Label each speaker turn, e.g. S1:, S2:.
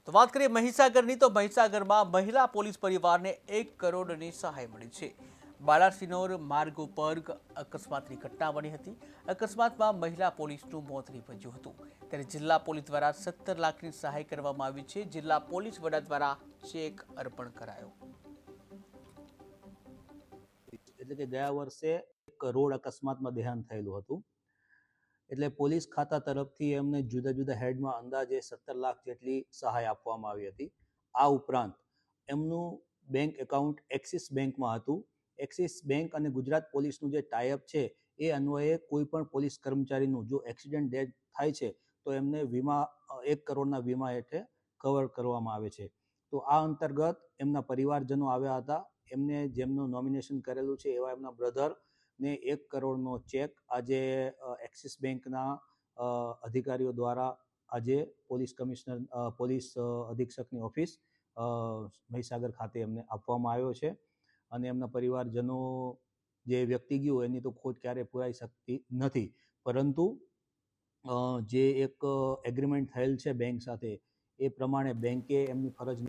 S1: તો વાત કરીએ મહીસાગરની, તો મહીસાગરમાં મહિલા પોલીસ પરિવારને 1 કરોડની સહાય મળી છે. બાલાસિનોર માર્ગ ઉપર અકસ્માતની ઘટના બની હતી. અકસ્માતમાં મહિલા પોલીસનું મોત નીપજ્યું હતું. ત્યારે જિલ્લા પોલીસ દ્વારા 17 લાખની સહાય કરવામાં આવી છે. જિલ્લા પોલીસ વડા દ્વારા ચેક અર્પણ કરાયો.
S2: એટલે કે ગયા વર્ષે એક રોડ અકસ્માતમાં દેહાંત થયેલું હતું. એટલે પોલીસ ખાતા તરફથી એમને જુદા જુદા હેડમાં અંદાજે 17 લાખ જેટલી સહાય આપવામાં આવી હતી. આ ઉપરાંત એમનું બેંક એકાઉન્ટ એક્સિસ બેંકમાં હતું. એક્સિસ બેંક અને ગુજરાત પોલીસનું જે ટાઈઅપ છે એ અન્વયે કોઈ પણ પોલીસ કર્મચારીનું જો એક્સિડન્ટ ડેથ થાય છે તો એમને વીમા 1 કરોડના વીમા હેઠળ કવર કરવામાં આવે છે. તો આ અંતર્ગત એમના પરિવારજનો આવ્યા હતા. એમને જેમનું નોમિનેશન કરેલું છે એવા એમના બ્રધર ને 1 કરોડનો ચેક આજે એક્સિસ બેંકના અધિકારીઓ દ્વારા આજે પોલીસ કમિશનર પોલીસ અધિક્ષકની ઓફિસ મહીસાગર ખાતે એમને આપવામાં આવ્યો છે. અને એમના પરિવારજનો જે વ્યક્તિ ગયું એની તો ખોટ ક્યારેય પૂરાઈ શકતી નથી, પરંતુ જે એક એગ્રીમેન્ટ થયેલ છે બેંક સાથે એ પ્રમાણે બેંકે એમની ફરજ